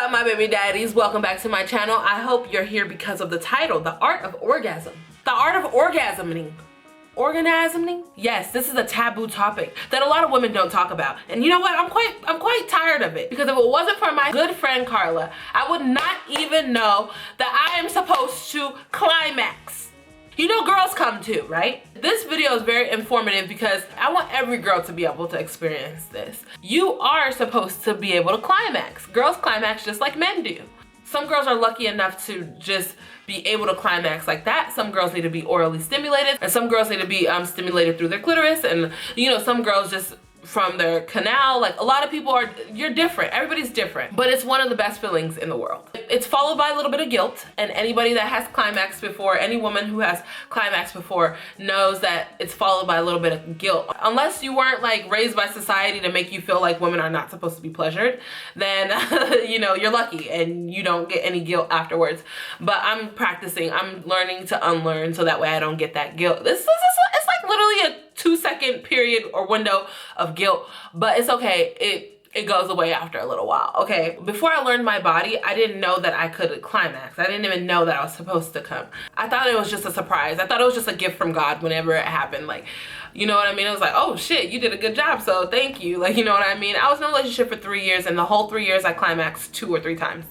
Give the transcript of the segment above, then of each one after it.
up, my baby daddies? Welcome back to my channel. I hope you're here because of the title, The Art of Orgasm. The art of orgasming. Orgasming? Yes, this is a taboo topic that a lot of women don't talk about. And you know what? I'm quite tired of it, because if it wasn't for my good friend Carla, I would not even know that I am supposed to climax. You know girls come too, right? This video is very informative because I want every girl to be able to experience this. You are supposed to be able to climax. Girls climax just like men do. Some girls are lucky enough to just be able to climax like that. Some girls need to be orally stimulated, and some girls need to be stimulated through their clitoris, and you know, some girls just from their canal. Like, a lot of people are, you're different, everybody's different, but it's one of the best feelings in the world. It's followed by a little bit of guilt, and anybody that has climaxed before, any woman who has climaxed before knows that it's followed by a little bit of guilt. Unless you weren't like raised by society to make you feel like women are not supposed to be pleasured, then you know, you're lucky and you don't get any guilt afterwards. But I'm practicing, I'm learning to unlearn so that way I don't get that guilt. It's like literally a 2-second period or window of guilt, but it's okay. It goes away after a little while, okay? Before I learned my body, I didn't know that I could climax. I didn't even know that I was supposed to come. I thought it was just a surprise. I thought it was just a gift from God whenever it happened. Like, you know what I mean? It was like, oh shit, you did a good job, so thank you. Like, you know what I mean? I was in a relationship for 3 years, and the whole 3 years I climaxed 2 or 3 times.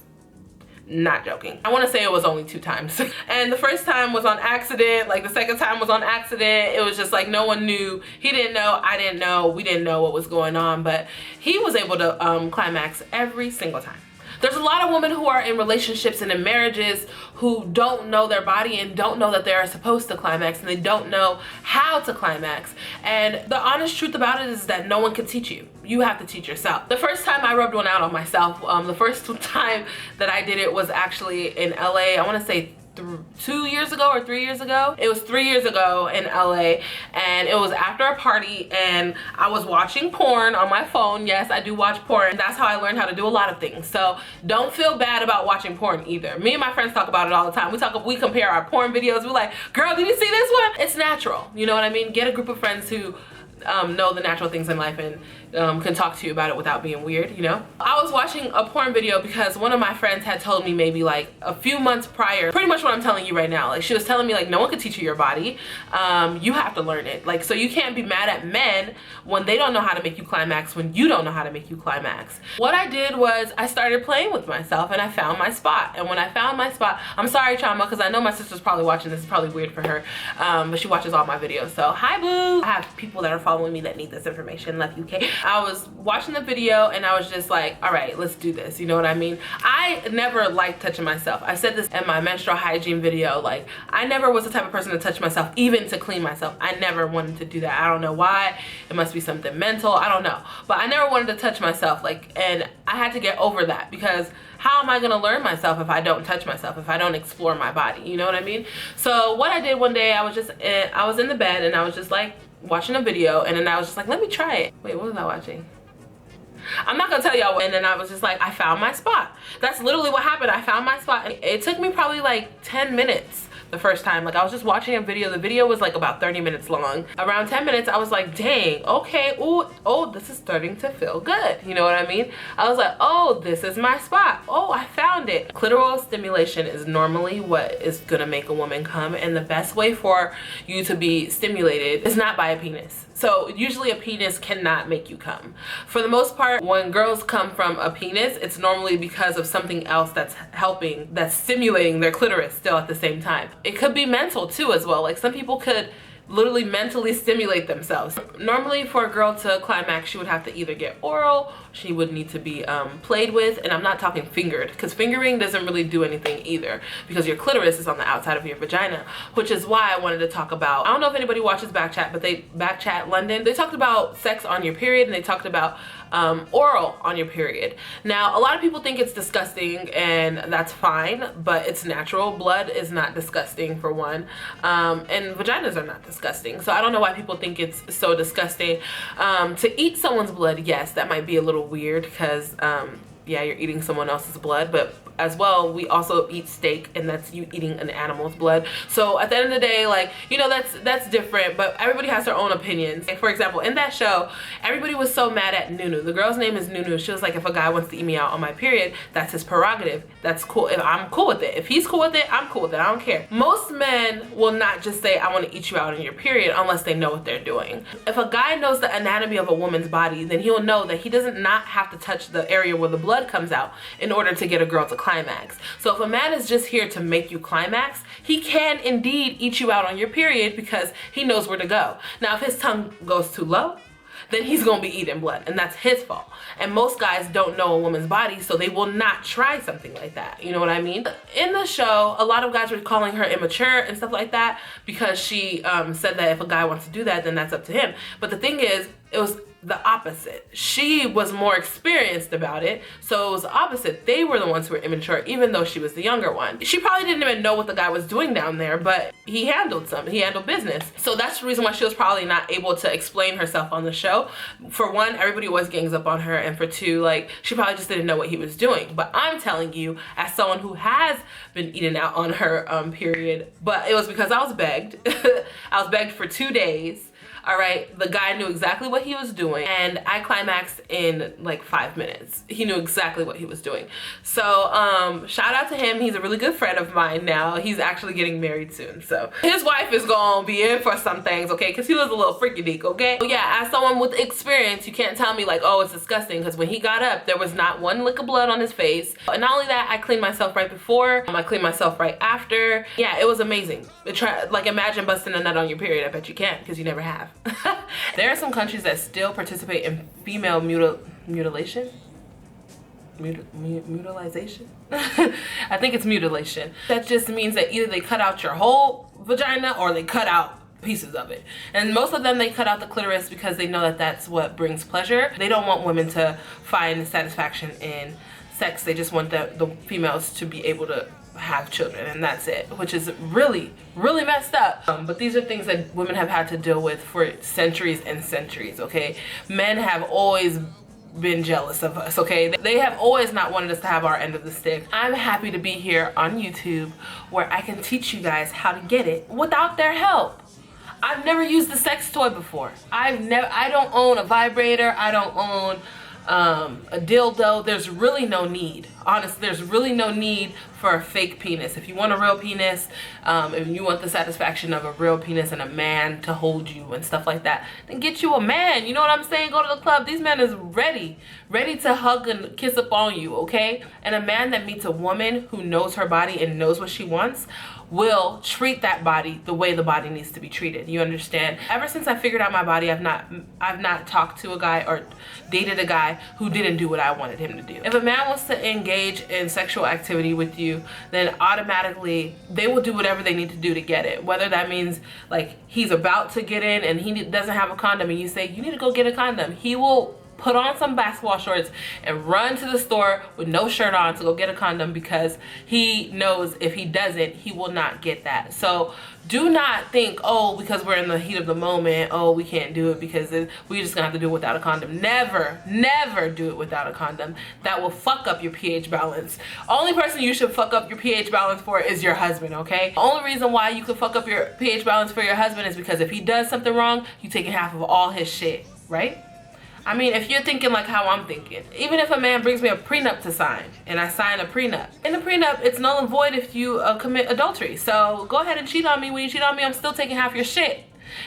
Not joking. I want to say it was only 2 times. And the first time was on accident. Like, the second time was on accident. It was just like no one knew. He didn't know, I didn't know, we didn't know what was going on, but he was able to climax every single time. There's a lot of women who are in relationships and in marriages who don't know their body and don't know that they are supposed to climax, and they don't know how to climax. And the honest truth about it is that no one can teach you. You have to teach yourself. The first time I rubbed one out on myself, the first time that I did it was actually in LA. I want to say 2 years ago or 3 years ago. It was 3 years ago in LA, and it was after a party, and I was watching porn on my phone. Yes, I do watch porn. That's how I learned how to do a lot of things. So don't feel bad about watching porn either. Me and my friends talk about it all the time. We compare our porn videos. We're like, girl, did you see this one? It's natural. You know what I mean? Get a group of friends who know the natural things in life and can talk to you about it without being weird, you know? I was watching a porn video because one of my friends had told me maybe like a few months prior, pretty much what I'm telling you right now. Like, she was telling me like, no one can teach you your body. You have to learn it. Like, so you can't be mad at men when they don't know how to make you climax, when you don't know how to make you climax. What I did was I started playing with myself, and I found my spot. And when I found my spot, I'm sorry, Chama, because I know my sister's probably watching this. It's probably weird for her, but she watches all my videos. So hi, boo. I have people that are following me that need this information. Love you, okay? I was watching the video, and I was just like, all right, let's do this. You know what I mean? I never liked touching myself. I said this in my menstrual hygiene video. Like, I never was the type of person to touch myself, even to clean myself. I never wanted to do that. I don't know why. It must be something mental. I don't know. But I never wanted to touch myself. Like, and I had to get over that, because how am I gonna learn myself if I don't touch myself, if I don't explore my body? You know what I mean? So what I did one day, I was in the bed, and I was just like watching a video, and then I was just like, let me try it. Wait, what was I watching? I'm not gonna tell y'all. And then I was just like, I found my spot. That's literally what happened. I found my spot, and it took me probably like 10 minutes the first time. Like, I was just watching a video. The video was like about 30 minutes long. Around 10 minutes, I was like, dang, okay, ooh, oh, this is starting to feel good. You know what I mean? I was like, oh, this is my spot. Oh, I found it. Clitoral stimulation is normally what is gonna make a woman come, and the best way for you to be stimulated is not by a penis. So usually a penis cannot make you come. For the most part, when girls come from a penis, it's normally because of something else that's helping, that's stimulating their clitoris still at the same time. It could be mental too as well. Like, some people could literally mentally stimulate themselves. Normally for a girl to climax, she would have to either get oral, she would need to be played with, and I'm not talking fingered, because fingering doesn't really do anything either, because your clitoris is on the outside of your vagina, which is why I wanted to talk about, I don't know if anybody watches Backchat, but Backchat London, they talked about sex on your period, and they talked about oral on your period. Now, a lot of people think it's disgusting, and that's fine, but it's natural. Blood is not disgusting, for one, and vaginas are not disgusting. So I don't know why people think it's so disgusting. To eat someone's blood, yes, that might be a little weird, because yeah, you're eating someone else's blood, but as well, we also eat steak, and that's you eating an animal's blood. So at the end of the day, like, you know, that's different, but everybody has their own opinions. Like, for example, in that show, everybody was so mad at Nunu. The girl's name is Nunu. She was like, if a guy wants to eat me out on my period, that's his prerogative. That's cool. If I'm cool with it. If he's cool with it, I'm cool with it. I don't care. Most men will not just say, I want to eat you out on your period unless they know what they're doing. If a guy knows the anatomy of a woman's body, then he'll know that he doesn't not have to touch the area where the blood comes out in order to get a girl to climax. So if a man is just here to make you climax, he can indeed eat you out on your period because he knows where to go. Now, if his tongue goes too low, then he's gonna be eating blood, and that's his fault. And most guys don't know a woman's body, so they will not try something like that. You know what I mean? In the show, a lot of guys were calling her immature and stuff like that because she said that if a guy wants to do that, then that's up to him. But the thing is, it was the opposite. She was more experienced about it, so it was the opposite. They were the ones who were immature, even though she was the younger one. She probably didn't even know what the guy was doing down there, but he handled business. So that's the reason why she was probably not able to explain herself on the show. For one, everybody always gangs up on her, and for two, like, she probably just didn't know what he was doing. But I'm telling you, as someone who has been eaten out on her period, but it was because I was begged. I was begged for 2 days. All right, the guy knew exactly what he was doing, and I climaxed in like 5 minutes. He knew exactly what he was doing. So shout out to him. He's a really good friend of mine now. He's actually getting married soon. So his wife is gonna be in for some things, okay? Because he was a little freaky deek, okay? So yeah, as someone with experience, you can't tell me like, oh, it's disgusting, because when he got up, there was not one lick of blood on his face. And not only that, I cleaned myself right before, I cleaned myself right after. Yeah, it was amazing. Like, imagine busting a nut on your period. I bet you can't, because you never have. There are some countries that still participate in female mutilation. Mutilization? I think it's mutilation. That just means that either they cut out your whole vagina or they cut out pieces of it. And most of them, they cut out the clitoris because they know that that's what brings pleasure. They don't want women to find satisfaction in sex. They just want the females to be able to have children, and that's it, which is really messed up. But these are things that women have had to deal with for centuries and centuries, okay? Men have always been jealous of us, okay? They have always not wanted us to have our end of the stick. I'm happy to be here on YouTube where I can teach you guys how to get it without their help. I've never used a sex toy before. I don't own a vibrator. I don't own a dildo. There's really no need. Honestly, there's really no need for a fake penis. If you want a real penis, if you want the satisfaction of a real penis and a man to hold you and stuff like that, then get you a man. You know what I'm saying? Go to the club. These men is ready to hug and kiss up on you, okay? And a man that meets a woman who knows her body and knows what she wants will treat that body the way the body needs to be treated. You understand? Ever since I figured out my body, I've not talked to a guy or dated a guy who didn't do what I wanted him to do. If a man wants to engage in sexual activity with you, then automatically they will do whatever they need to do to get it. Whether that means like he's about to get in and he doesn't have a condom and you say, you need to go get a condom, he will put on some basketball shorts and run to the store with no shirt on to go get a condom, because he knows if he doesn't, he will not get that. So do not think, oh, because we're in the heat of the moment, oh, we can't do it because we just gonna have to do it without a condom. Never do it without a condom. That will fuck up your pH balance. Only person you should fuck up your pH balance for is your husband, okay? The only reason why you could fuck up your pH balance for your husband is because if he does something wrong, you taking half of all his shit, right? I mean, if you're thinking like how I'm thinking, even if a man brings me a prenup to sign and I sign a prenup, in the prenup, it's null and void if you commit adultery. So go ahead and cheat on me. When you cheat on me, I'm still taking half your shit.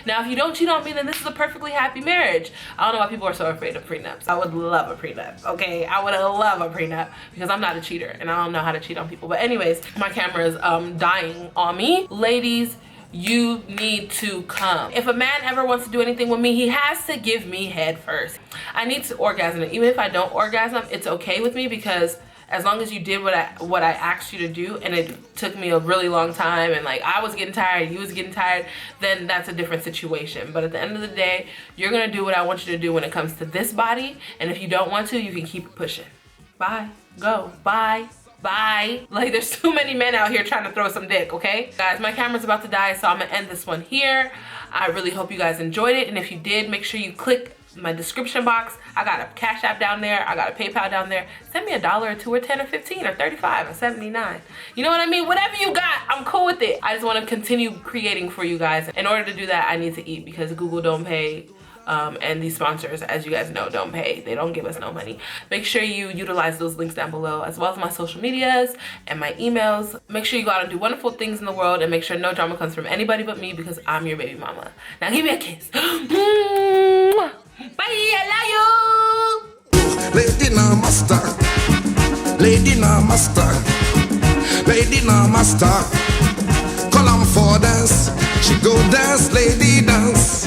Now, if you don't cheat on me, then this is a perfectly happy marriage. I don't know why people are so afraid of prenups. I would love a prenup, okay? I would love a prenup because I'm not a cheater and I don't know how to cheat on people. But anyways, my camera is dying on me. Ladies, you need to come. If a man ever wants to do anything with me, he has to give me head first. I need to orgasm. Even if I don't orgasm, it's okay with me, because as long as you did what I asked you to do, and it took me a really long time, and like I was getting tired, you was getting tired, then that's a different situation. But at the end of the day, you're gonna do what I want you to do when it comes to this body, and if you don't want to, you can keep it pushing. Bye. Go. Bye. Bye. Like, there's too many men out here trying to throw some dick, okay? Guys, my camera's about to die, so I'm gonna end this one here. I really hope you guys enjoyed it, and if you did, make sure you click my description box. I got a Cash App down there. I got a PayPal down there. Send me $1 or $2 or 10 or 15 or 35 or 79. You know what I mean? Whatever you got, I'm cool with it. I just want to continue creating for you guys. In order to do that, I need to eat because Google don't pay. And these sponsors, as you guys know, don't pay. They don't give us no money. Make sure you utilize those links down below, as well as my social medias and my emails. Make sure you go out and do wonderful things in the world, and make sure no drama comes from anybody but me, because I'm your baby mama. Now give me a kiss. Bye, I love you. Lady Namaste, Lady Namaste, Lady Namaste. Call 'em for dance, she go dance, lady dance.